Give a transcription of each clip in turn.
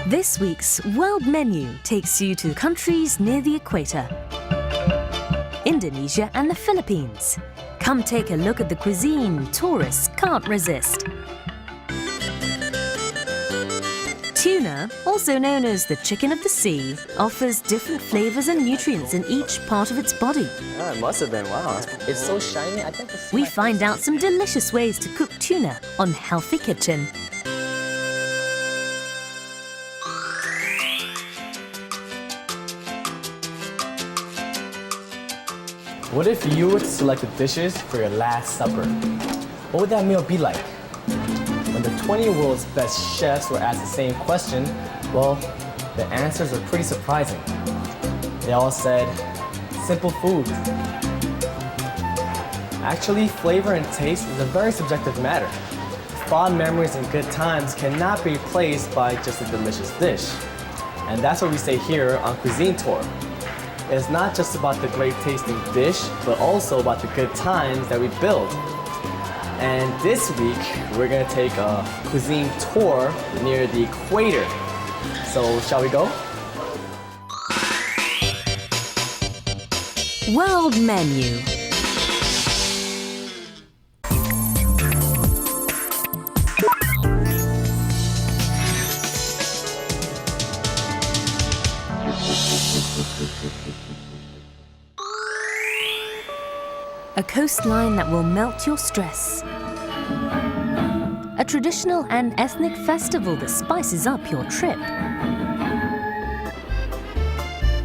This week's World Menu takes you to countries near the equator. Indonesia and the Philippines. Come take a look at the cuisine tourists can't resist. Tuna, also known as the chicken of the sea, offers different flavors and nutrients in each part of its body. Oh, it must have been. Wow. It's so shiny. I think We find out some delicious ways to cook tuna on Healthy Kitchen. What if you were to select the dishes for your last supper? What would that meal be like? When the 20 world's best chefs were asked the same question, well, the answers were pretty surprising. They all said, simple food. Actually, flavor and taste is a very subjective matter. Fond memories and good times cannot be replaced by just a delicious dish. And that's what we say here on Cuisine Tour. It's not just about the great tasting dish, but also about the good times that we build. And this week, we're gonna take a cuisine tour near the equator. So, shall we go? World Menu. A coastline that will melt your stress. A traditional and ethnic festival that spices up your trip.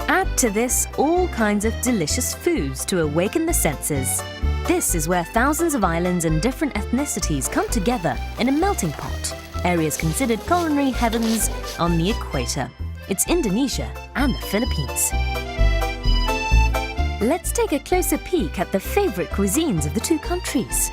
Add to this all kinds of delicious foods to awaken the senses. This is where thousands of islands and different ethnicities come together in a melting pot, areas considered culinary heavens on the equator. It's Indonesia and the Philippines. Let's take a closer peek at the favorite cuisines of the two countries.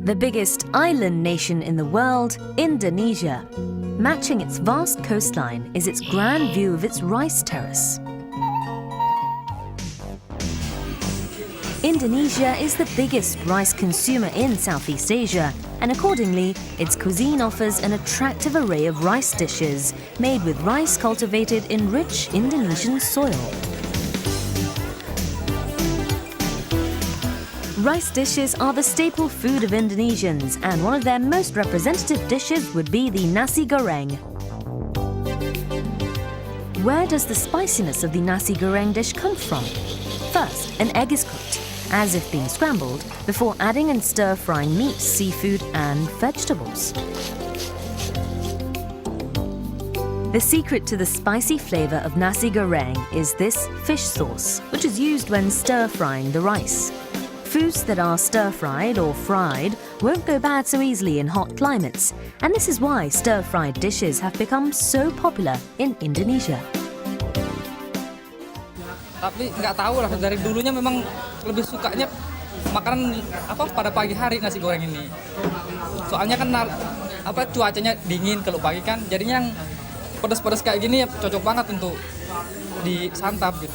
The biggest island nation in the world, Indonesia. Matching its vast coastline is its grand view of its rice terrace. Indonesia is the biggest rice consumer in Southeast Asia, and accordingly, its cuisine offers an attractive array of rice dishes made with rice cultivated in rich Indonesian soil. Rice dishes are the staple food of Indonesians, and one of their most representative dishes would be the nasi goreng. Where does the spiciness of the nasi goreng dish come from? First, an egg is cooked, as if being scrambled, before adding and stir-frying meat, seafood and vegetables. The secret to the spicy flavor of nasi goreng is this fish sauce, which is used when stir-frying the rice. Foods that are stir-fried or fried won't go bad so easily in hot climates, and this is why stir-fried dishes have become so popular in Indonesia. Tapi nggak tahu lah, dari dulunya memang lebih sukanya makanan pada pagi hari nasi goreng ini. Soalnya kan cuacanya dingin kalau pagi kan, jadinya yang pedas-pedas kayak gini ya cocok banget untuk disantap gitu.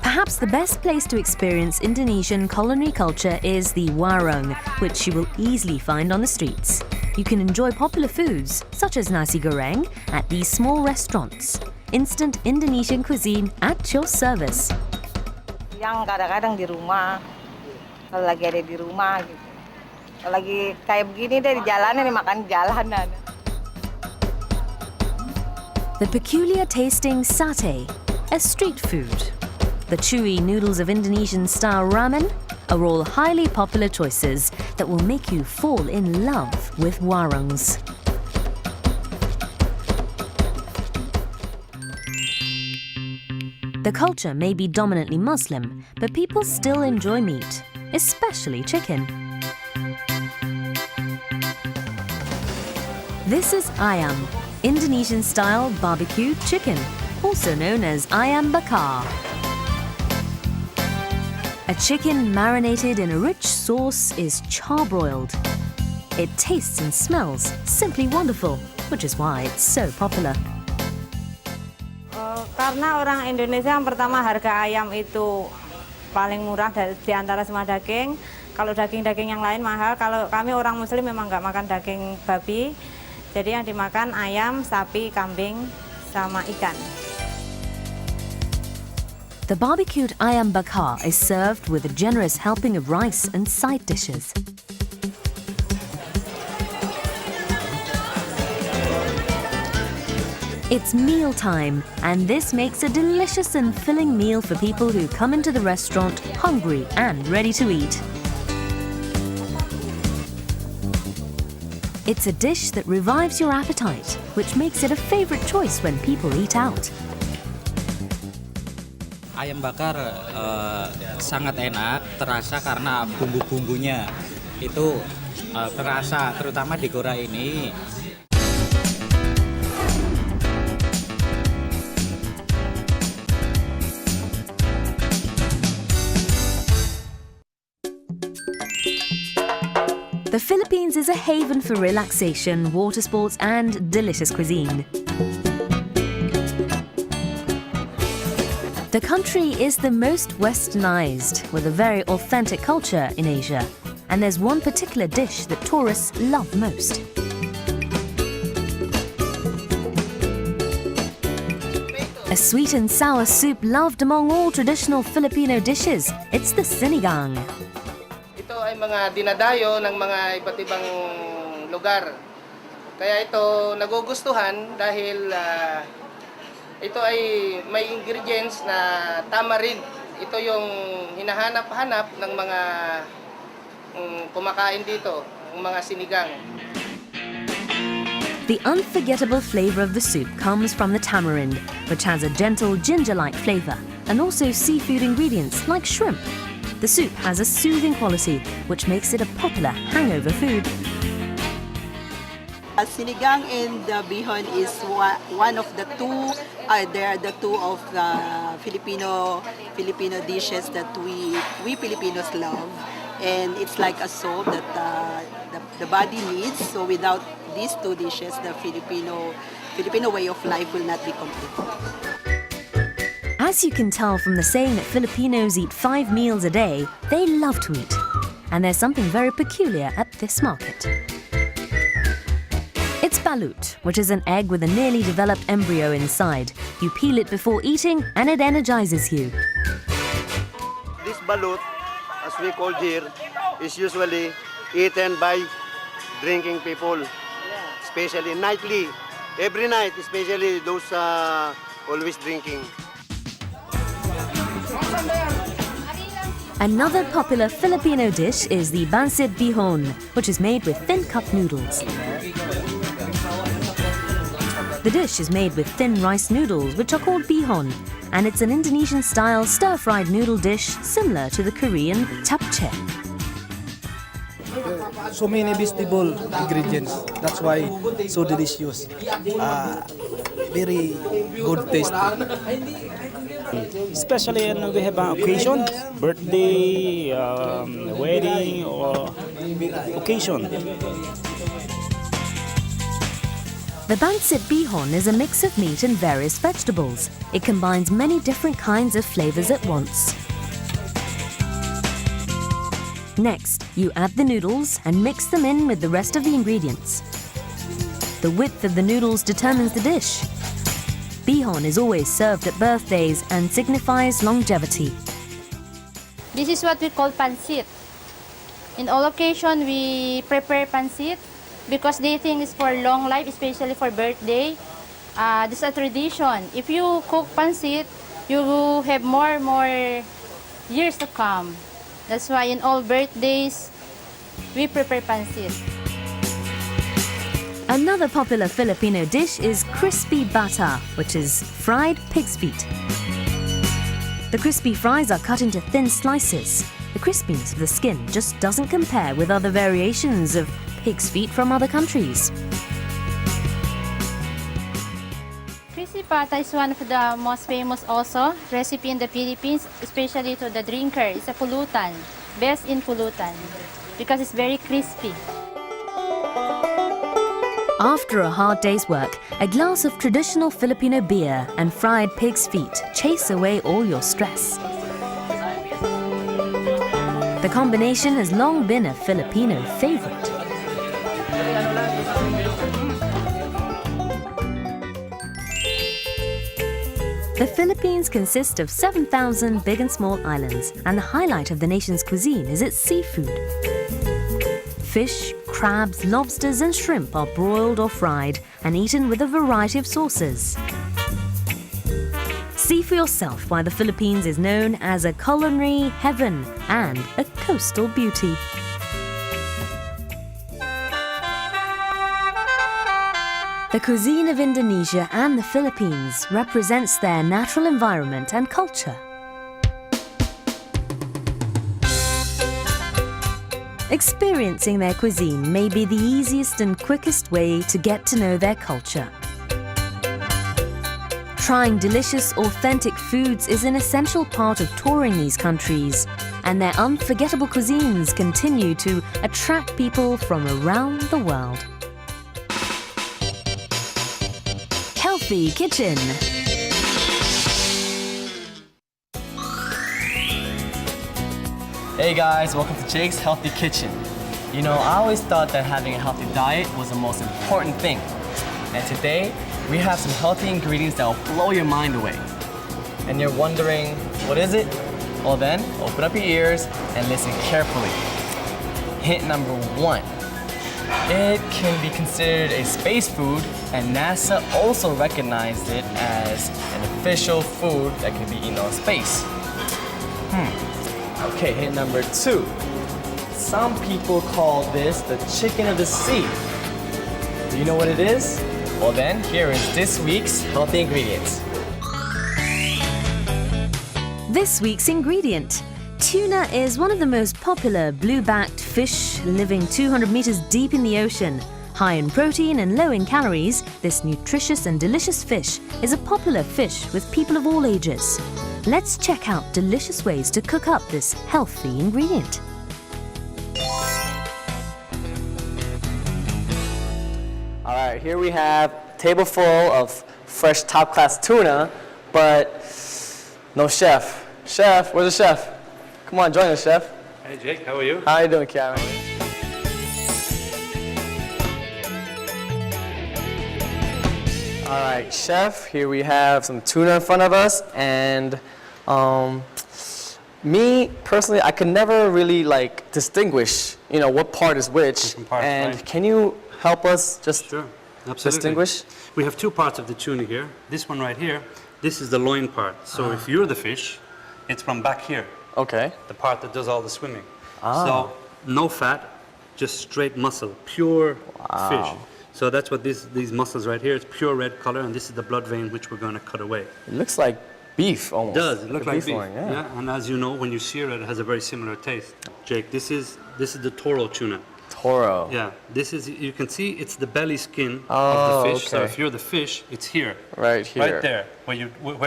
Perhaps the best place to experience Indonesian culinary culture is the warung, which you will easily find on the streets. You can enjoy popular foods, such as nasi goreng, at these small restaurants. Instant Indonesian cuisine at your service. Yang kadang-kadang di rumah, kalau lagi ada di rumah gitu. Kalau lagi kayak begini deh di jalanan, makan jalanan. The peculiar tasting satay, a street food. The chewy noodles of Indonesian-style ramen are all highly popular choices that will make you fall in love with warungs. The culture may be dominantly Muslim, but people still enjoy meat, especially chicken. This is ayam, Indonesian-style barbecue chicken, also known as ayam bakar. A chicken marinated in a rich sauce is charbroiled. It tastes and smells simply wonderful, which is why it's so popular. Karena orang Indonesia yang pertama harga ayam itu paling murah di antara semua daging. Kalau daging-daging yang lain mahal. Kalau kami orang Muslim memang nggak makan daging babi. Jadi yang dimakan ayam, sapi, kambing, sama ikan. The barbecued ayam bakar is served with a generous helping of rice and side dishes. It's mealtime, and this makes a delicious and filling meal for people who come into the restaurant hungry and ready to eat. It's a dish that revives your appetite, which makes it a favorite choice when people eat out. Ayam bakar sangat enak, terasa karena bumbu-bumbunya itu terasa, terutama di Korea ini. The Philippines is a haven for relaxation, water sports, and delicious cuisine. The country is the most westernized, with a very authentic culture in Asia. And there's one particular dish that tourists love most. A sweet and sour soup loved among all traditional Filipino dishes. It's the sinigang. Ito ay mga dinadayo ng mga iba't ibang lugar. Kaya ito nagugustuhan dahil ito ay may ingredients na tamarind. Ito yung hinahanap-hanap ng mga kumakain dito, ng mga sinigang. The unforgettable flavor of the soup comes from the tamarind, which has a gentle ginger-like flavor, and also seafood ingredients like shrimp. The soup has a soothing quality, which makes it a popular hangover food. Sinigang and the bihon is one of the two. They are the two of the Filipino dishes that we Filipinos love, and it's like a soup that the body needs. So without these two dishes, the Filipino way of life will not be complete. As you can tell from the saying that Filipinos eat 5 meals a day, they love to eat. And there's something very peculiar at this market. It's balut, which is an egg with a nearly developed embryo inside. You peel it before eating and it energizes you. This balut, as we call here, is usually eaten by drinking people, especially nightly. Every night, especially those always drinking. Another popular Filipino dish is the pancit bihon, which is made with thin cup noodles. The dish is made with thin rice noodles, which are called bihon, and it's an Indonesian-style stir-fried noodle dish similar to the Korean japchae. So many vegetable ingredients. That's why so delicious. Very good taste. Especially when we have an occasion, birthday, wedding, or occasion. The pancit bihon is a mix of meat and various vegetables. It combines many different kinds of flavors at once. Next, you add the noodles and mix them in with the rest of the ingredients. The width of the noodles determines the dish. Bihon is always served at birthdays and signifies longevity. This is what we call pancit. In all occasions, we prepare pancit because they think it's for long life, especially for birthday. This is a tradition. If you cook pancit, you will have more years to come. That's why in all birthdays, we prepare pancit. Another popular Filipino dish is crispy bata, which is fried pig's feet. The crispy fries are cut into thin slices. The crispiness of the skin just doesn't compare with other variations of pig's feet from other countries. Crispy bata is one of the most famous also recipe in the Philippines, especially to the drinker. It's a pulutan, best in pulutan, because it's very crispy. After a hard day's work, a glass of traditional Filipino beer and fried pig's feet chase away all your stress. The combination has long been a Filipino favorite. The Philippines consists of 7,000 big and small islands, and the highlight of the nation's cuisine is its seafood. Fish, crabs, lobsters and shrimp are broiled or fried and eaten with a variety of sauces. See for yourself why the Philippines is known as a culinary heaven and a coastal beauty. The cuisine of Indonesia and the Philippines represents their natural environment and culture. Experiencing their cuisine may be the easiest and quickest way to get to know their culture. Trying delicious, authentic foods is an essential part of touring these countries, and their unforgettable cuisines continue to attract people from around the world. Healthy Kitchen. Hey guys, welcome to Jake's Healthy Kitchen. You know, I always thought that having a healthy diet was the most important thing. And today, we have some healthy ingredients that will blow your mind away. And you're wondering, what is it? Well then, open up your ears and listen carefully. Hint number 1. It can be considered a space food, and NASA also recognized it as an official food that can be eaten on space. Okay, hint number 2. Some people call this the chicken of the sea. Do you know what it is? Well then, here is this week's healthy ingredients. This week's ingredient. Tuna is one of the most popular blue-backed fish living 200 meters deep in the ocean. High in protein and low in calories, this nutritious and delicious fish is a popular fish with people of all ages. Let's check out delicious ways to cook up this healthy ingredient. All right, here we have a table full of fresh top-class tuna, but no chef. Chef, where's the chef? Come on, join us, chef. Hey Jake, how are you? How are you doing, Karen? All right, chef, here we have some tuna in front of us, and me, personally, I could never really distinguish, what part is which, and right. Can you help us just distinguish? We have two parts of the tuna here. This one right here, this is the loin part. So if you're the fish, it's from back here. Okay. The part that does all the swimming. So no fat, just straight muscle, pure fish. So that's what these muscles right here, it's pure red color, and this is the blood vein which we're going to cut away. It looks like beef almost. It does, it looks like beef. Yeah. And as you know, when you sear it, it has a very similar taste. Jake, this is the toro tuna. Toro. Yeah, this is, you can see it's the belly skin of the fish. Okay. So if you're the fish, it's here. Right here. Right there, where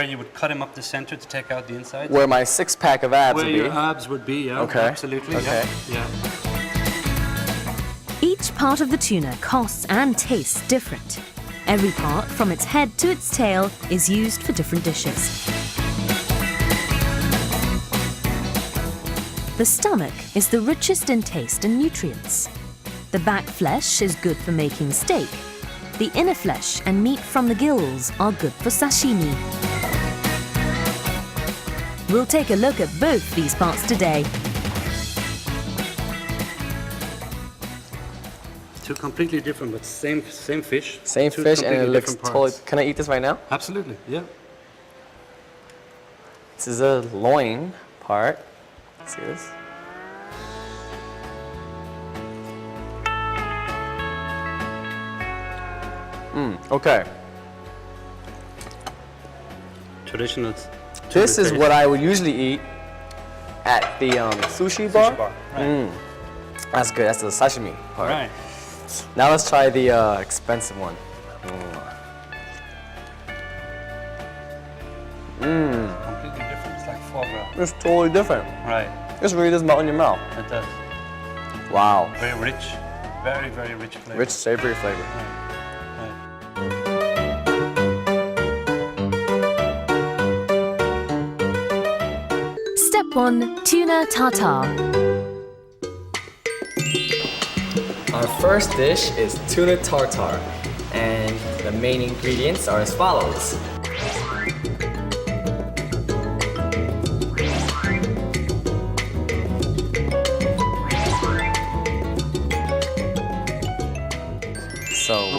you would cut him up the center to take out the inside. Where my six-pack of abs would be. Where your abs would be, yeah. Okay. Absolutely, okay. Yeah. Each part of the tuna costs and tastes different. Every part, from its head to its tail, is used for different dishes. The stomach is the richest in taste and nutrients. The back flesh is good for making steak. The inner flesh and meat from the gills are good for sashimi. We'll take a look at both these parts today. Two completely different, but same fish. Same fish, and it looks totally. Can I eat this right now? Absolutely, yeah. This is a loin part. Let's see this. Okay. Traditional. This is what I would usually eat at the sushi bar. Right. That's good. That's the sashimi part. Right. Now let's try the expensive one. Completely different. It's like foie gras. It's totally different. Right. This really does melt in your mouth. It does. Wow. Very rich. Very, very rich flavor. Rich, savory flavor. Right. Step 1. Tuna tartare. Our first dish is tuna tartare, and the main ingredients are as follows.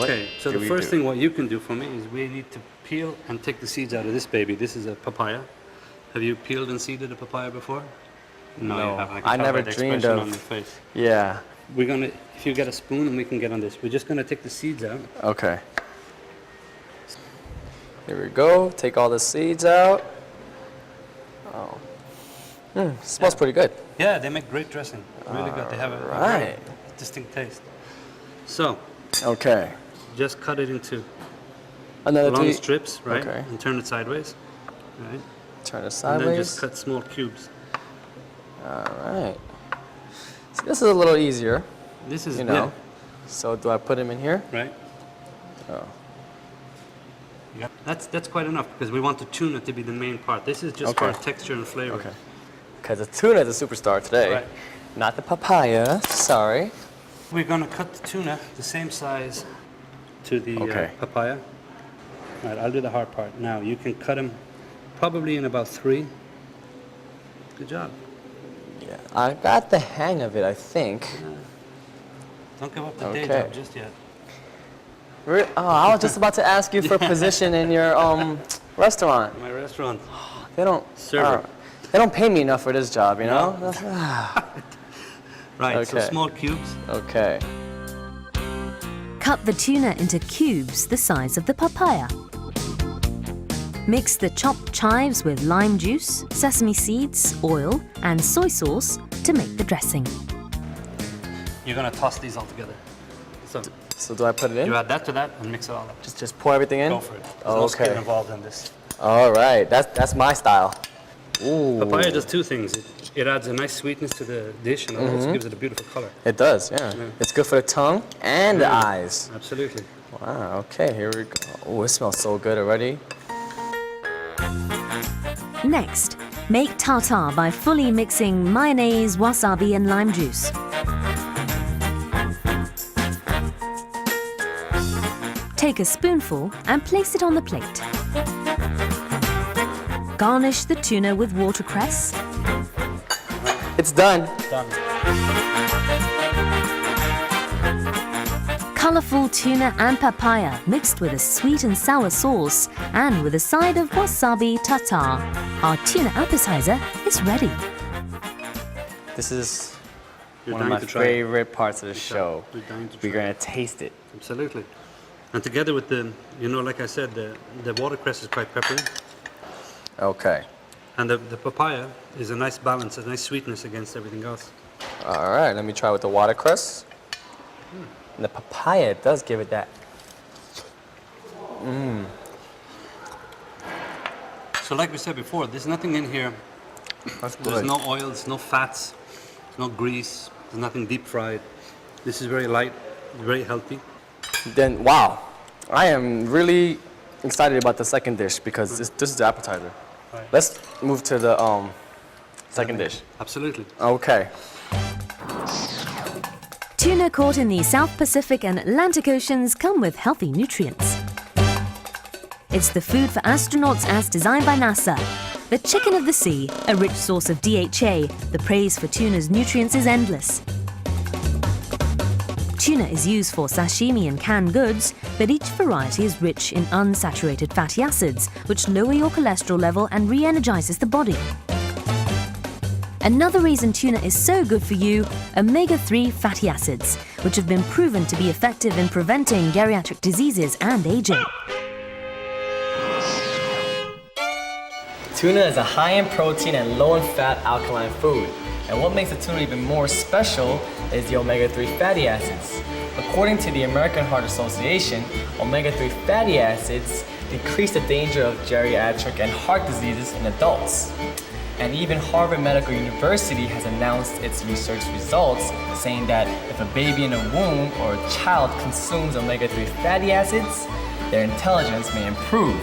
Okay, so the first thing what you can do for me is we need to peel and take the seeds out of this baby. This is a papaya. Have you peeled and seeded a papaya before? No, you haven't. I never the dreamed expression of. on your face. Yeah. We're gonna, if you get a spoon and we can get on this, we're just gonna take the seeds out. Okay. Here we go. Take all the seeds out. Oh. Smells pretty good. Yeah, they make great dressing. Really good. They have a very distinct taste. So. Okay. Just cut it into another long strips, right? Okay. And turn it sideways. Right. Turn it sideways. And then just cut small cubes. All right. So this is a little easier. This is, Yeah. So do I put them in here? Right. Oh. Yeah. That's quite enough because we want the tuna to be the main part. This is just for texture and flavor. Okay. Because the tuna is a superstar today. Right. Not the papaya. Sorry. We're going to cut the tuna the same size to the papaya. All right, I'll do the hard part. Now, you can cut them probably in about 3. Good job. Yeah, I got the hang of it, I think. Don't give up the day job just yet. I was just about to ask you for a position in your restaurant. My restaurant. They don't. Server. They don't pay me enough for this job, you know? Right, so small cubes. Okay. Cut the tuna into cubes the size of the papaya. Mix the chopped chives with lime juice, sesame seeds, oil, and soy sauce to make the dressing. You're going to toss these all together. So do I put it in? You add that to that and mix it all up. Just pour everything in? Go for it. There's no skin involved in this. All right, that's my style. Ooh. Papaya does 2 things. It adds a nice sweetness to the dish and it also gives it a beautiful color. It does, yeah. It's good for the tongue and the eyes. Absolutely. Wow, okay, here we go. Oh, it smells so good already. Next, make tartare by fully mixing mayonnaise, wasabi, and lime juice. Take a spoonful and place it on the plate. Garnish the tuna with watercress. It's done. Done. Colourful tuna and papaya mixed with a sweet and sour sauce and with a side of wasabi tartare. Our tuna appetizer is ready. This is You're one of my dying to try it. favorite parts of the show. We're dying to We're try going to taste it. Absolutely. And together with the, like I said, the watercress is quite peppery. Okay. And the papaya is a nice balance, a nice sweetness against everything else. All right, let me try with the watercress. And the papaya does give it that. So like we said before, there's nothing in here. There's no oils, no fats, no grease, there's nothing deep fried. This is very light, very healthy. Then, wow, I am really excited about the second dish because this is the appetizer. Right. Let's move to the second dish. Absolutely. Okay. Tuna caught in the South Pacific and Atlantic Oceans come with healthy nutrients. It's the food for astronauts as designed by NASA. The chicken of the sea, a rich source of DHA, the praise for tuna's nutrients is endless. Tuna is used for sashimi and canned goods, but each variety is rich in unsaturated fatty acids, which lower your cholesterol level and re-energizes the body. Another reason tuna is so good for you, omega-3 fatty acids, which have been proven to be effective in preventing geriatric diseases and aging. Tuna is a high in protein and low in fat alkaline food. And what makes the tuna even more special is the omega-3 fatty acids. According to the American Heart Association, omega-3 fatty acids decrease the danger of geriatric and heart diseases in adults. And even Harvard Medical University has announced its research results, saying that if a baby in a womb or a child consumes omega-3 fatty acids, their intelligence may improve.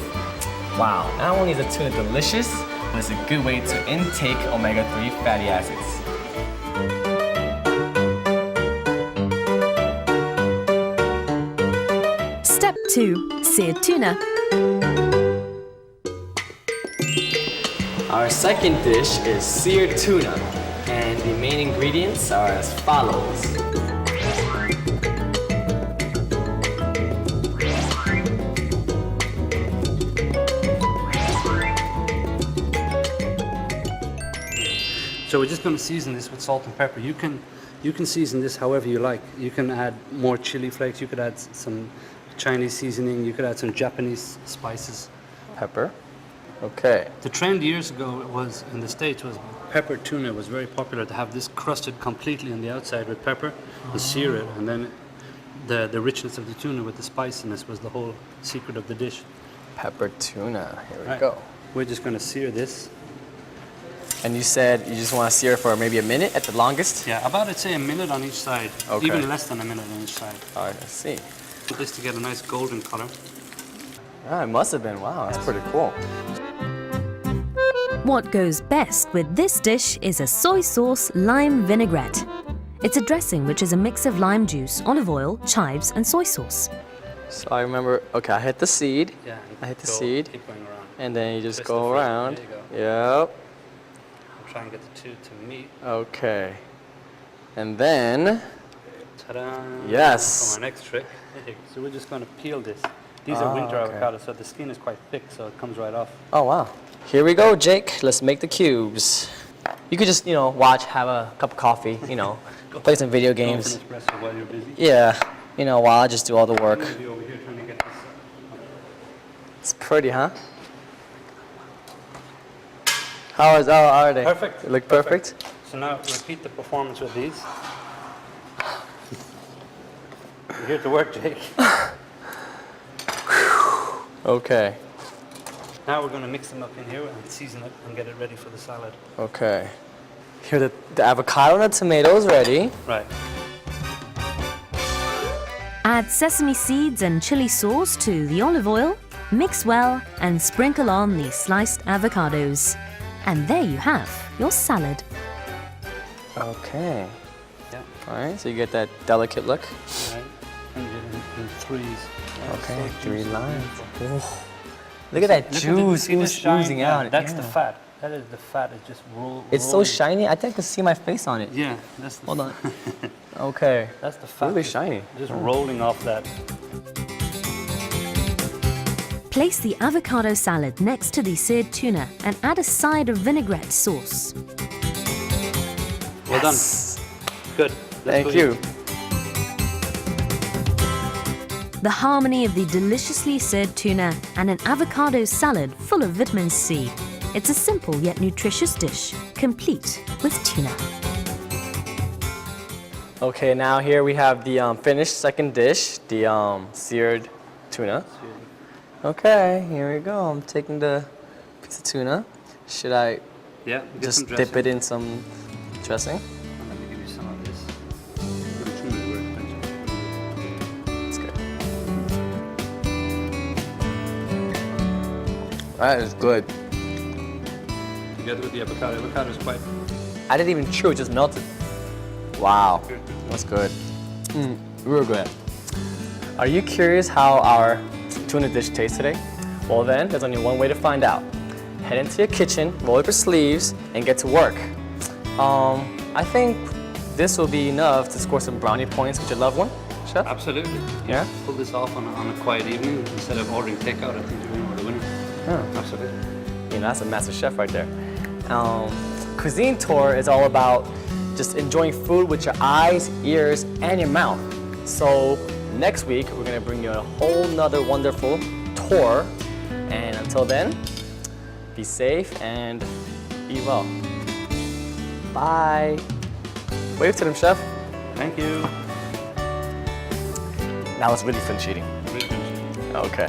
Wow, not only is the tuna delicious, but it's a good way to intake omega-3 fatty acids. Step 2. Seared tuna. Our second dish is seared tuna, and the main ingredients are as follows. So we're just going to season this with salt and pepper. You can season this however you like. You can add more chili flakes. You could add some Chinese seasoning. You could add some Japanese spices. Pepper. Okay. The trend years ago was in the States was pepper tuna was very popular to have this crusted completely on the outside with pepper and sear it, and then the richness of the tuna with the spiciness was the whole secret of the dish. Pepper tuna. Here we Right. go. We're just going to sear this. And you said you just want to sear for maybe a minute at the longest? Yeah, about I'd say a minute on each side. Okay. Even less than a minute on each side. All right, let's see. Put this to get a nice golden color. Ah, it must have been. Wow, that's pretty cool. What goes best with this dish is a soy sauce lime vinaigrette. It's a dressing which is a mix of lime juice, olive oil, chives, and soy sauce. So I remember, okay, I hit the seed. Yeah. I hit the seed. Keep going around. And then you just Twist go the fruit. around. There you go. Yep. I'll try and get the two to meet. Okay. And then, Ta-da! Yes. For our next trick. So we're just going to peel this. These are winter okay. avocados, so the skin is quite thick, so it comes right off. oh wow. Here we go, Jake. Let's make the cubes. You could just, watch, have a cup of coffee, play some video games. Go for an espresso while you're busy. Yeah, while I just do all the work. I'm going to be over here trying to get this. It's pretty, huh? How are they? Perfect. They look perfect? So now repeat the performance with these. You're here to work, Jake. Okay. Now we're going to mix them up in here and season it and get it ready for the salad. Okay. Here, the avocado and the tomatoes ready. Right. Add sesame seeds and chili sauce to the olive oil, mix well, and sprinkle on the sliced avocados. And there you have your salad. Okay. Yeah. All right, so you get that delicate look. Right. And you get in threes. Yeah, Okay, so 3 juicy. lines. Oh. Look at that juice See this shine? oozing Yeah, out. That's Yeah. the fat. That is the fat. It just rolls. It's so shiny, I think I can see my face on it. Yeah, that's the Hold on. Okay. That's the fat. Really just- shiny. Just rolling off that. Place the avocado salad next to the seared tuna and add a side of vinaigrette sauce. Well Yes. done. Good. Let's Thank go you. eat. The harmony of the deliciously seared tuna and an avocado salad full of vitamin C. It's a simple yet nutritious dish, complete with tuna. Okay, now here we have the finished second dish, the seared tuna. Okay, here we go. I'm taking the piece of tuna. Should I Yeah. Get just some dip dressing. it in some dressing? Let me give you some of this. The tuna is very expensive. That's good. That is good. Together with the avocado. Avocado is quite. I didn't even chew, it just melted. Wow, that's good. Real good. Are you curious how our tuna dish tastes today? Well then, there's only one way to find out. Head into your kitchen, roll up your sleeves, and get to work. I think this will be enough to score some brownie points with your loved one, Chef? Absolutely. Yeah? Pull this off on a quiet evening instead of ordering takeout. I think you're the winner. Yeah. Absolutely. That's a master chef right there. Cuisine tour is all about just enjoying food with your eyes, ears, and your mouth. So next week, we're gonna bring you a whole nother wonderful tour. And until then, be safe and be well. Bye. Wave to them, Chef. Thank you. That was really fun cheating. Really good. Okay.